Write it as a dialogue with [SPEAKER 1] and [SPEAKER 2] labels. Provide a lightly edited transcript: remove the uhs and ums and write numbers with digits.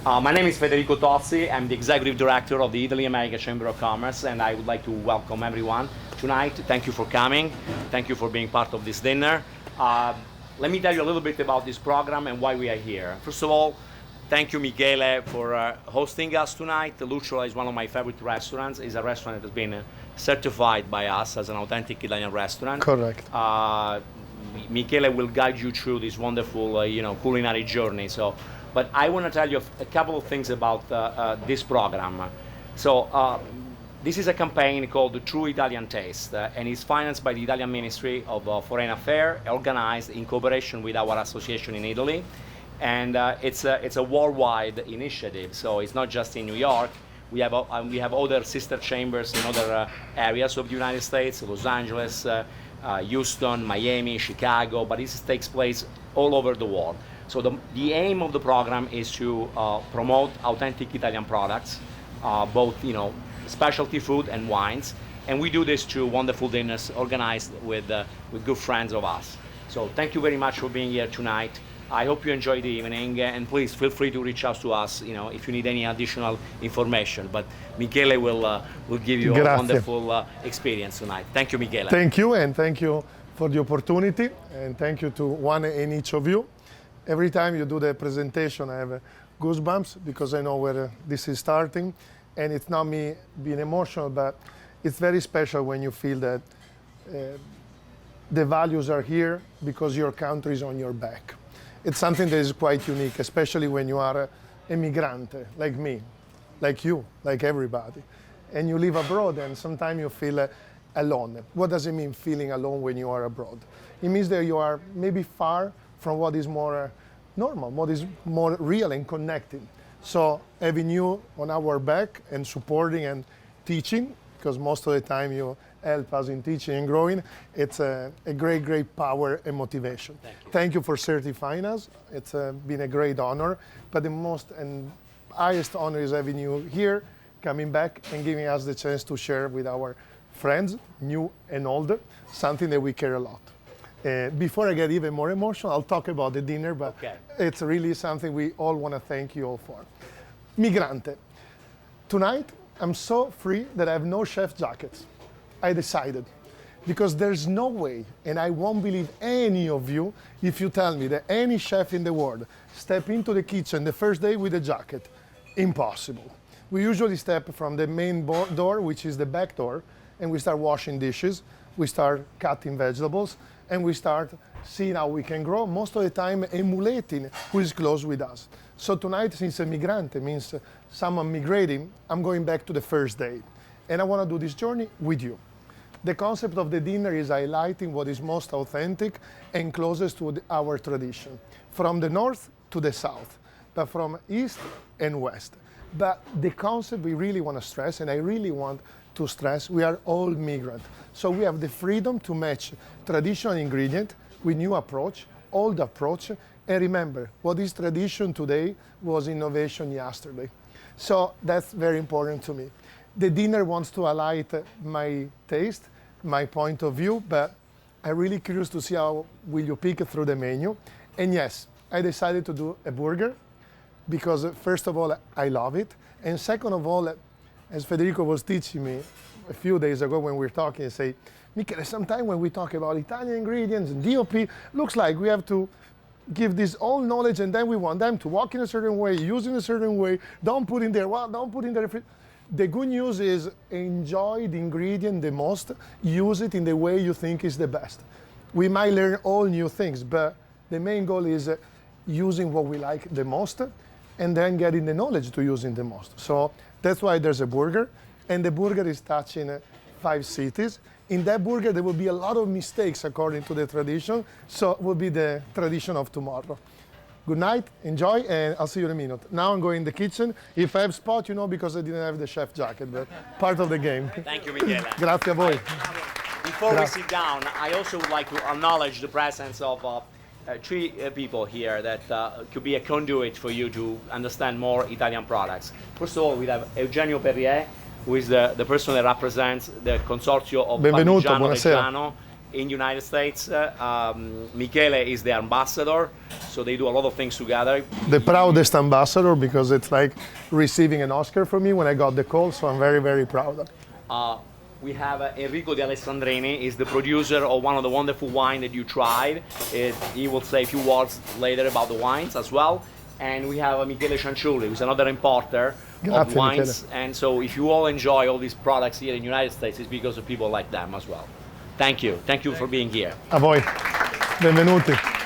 [SPEAKER 1] My name is Federico Tozzi. I'm the Executive Director of the Italy-America Chamber of Commerce, and I would like to welcome everyone tonight. Thank you for coming. Thank you for being part of this dinner. Let me tell you a little bit about this program and why we are here. First of all, thank you, Michele, for hosting us tonight. The Lucciola is one of my favorite restaurants. It's a restaurant that has been certified by us as an authentic Italian restaurant.
[SPEAKER 2] Correct.
[SPEAKER 1] Michele will guide you through this wonderful, culinary journey. But I want to tell you a couple of things about this program. This is a campaign called the True Italian Taste, and it's financed by the Italian Ministry of Foreign Affairs, organized in cooperation with our association in Italy. And it's a worldwide initiative, so it's not just in New York. We have other sister chambers in other areas of the United States, Los Angeles, Houston, Miami, Chicago, but this takes place all over the world. So the aim of the program is to promote authentic Italian products, both specialty food and wines, and we do this through wonderful dinners organized with good friends of us. So thank you very much for being here tonight. I hope you enjoy the evening, and please feel free to reach out to us, if you need any additional information. But Michele will give you a wonderful experience tonight. Thank you, Michele.
[SPEAKER 2] Thank you, and thank you for the opportunity, and thank you to one and each of you. Every time you do the presentation, I have goosebumps because I know where this is starting, and it's not me being emotional, but it's very special when you feel that the values are here because your country is on your back. It's something that is quite unique, especially when you are a migrante, like me, like you, like everybody. And you live abroad, and sometimes you feel alone. What does it mean, feeling alone when you are abroad? It means that you are maybe far from what is more normal, what is more real and connected. So having you on our back and supporting and teaching, because most of the time you help us in teaching and growing, it's a great, great power and motivation. Thank you for certifying us. It's been a great honor, but the most and highest honor is having you here, coming back and giving us the chance to share with our friends, new and older, something that we care a lot. Before I get even more emotional, I'll talk about the dinner, but it's really something we all want to thank you all for. Migrante. Tonight, I'm so free that I have no chef jackets. I decided, because there's no way, and I won't believe any of you if you tell me that any chef in the world step into the kitchen the first day with a jacket. Impossible. We usually step from the main door, which is the back door, and we start washing dishes, we start cutting vegetables, and we start seeing how we can grow, most of the time emulating who is close with us. So tonight, since migrante means someone migrating, I'm going back to the first day. And I want to do this journey with you. The concept of the dinner is highlighting what is most authentic and closest to our tradition, from the north to the south, but from east and west. But the concept we really want to stress, and I really want to stress, we are all migrants. So we have the freedom to match traditional ingredient with new approach, old approach, and remember, what is tradition today was innovation yesterday. So that's very important to me. The dinner wants to highlight my taste, my point of view, but I'm really curious to see how will you pick through the menu. And yes, I decided to do a burger because first of all, I love it. And second of all, as Federico was teaching me a few days ago when we were talking, he said, Michele, sometimes when we talk about Italian ingredients and DOP, looks like we have to give this all knowledge and then we want them to walk in a certain way, use in a certain way, don't put in there, well, don't put in there. The good news is enjoy the ingredient the most, use it in the way you think is the best. We might learn all new things, but the main goal is using what we like the most and then getting the knowledge to using the most. So that's why there's a burger, and the burger is touching 5 cities. In that burger, there will be a lot of mistakes according to the tradition, so it will be the tradition of tomorrow. Good night, enjoy, and I'll see you in a minute. Now I'm going in the kitchen. If I have spot, because I didn't have the chef jacket, but part of the game.
[SPEAKER 1] Thank you, Michele.
[SPEAKER 2] Grazie a voi.
[SPEAKER 1] Before we sit down, I also would like to acknowledge the presence of 3 people here that could be a conduit for you to understand more Italian products. First of all, we have Eugenio Perrier, who is the person that represents the Consorzio of
[SPEAKER 2] Benvenuto,
[SPEAKER 1] Parmigiano
[SPEAKER 2] buonasera.
[SPEAKER 1] Reggiano in United States. Michele is the ambassador, so they do a lot of things together.
[SPEAKER 2] The proudest ambassador, because it's like receiving an Oscar for me when I got the call, so I'm very, very proud.
[SPEAKER 1] We have Enrico Di Alessandrini, is the producer of one of the wonderful wine that you tried. He will say a few words later about the wines as well. And we have Michele Cianciulli, who's another importer of wines.
[SPEAKER 2] Michele.
[SPEAKER 1] And so if you all enjoy all these products here in the United States, it's because of people like them as well. Thank you. Thank you for being here.
[SPEAKER 2] A voi. Benvenuti.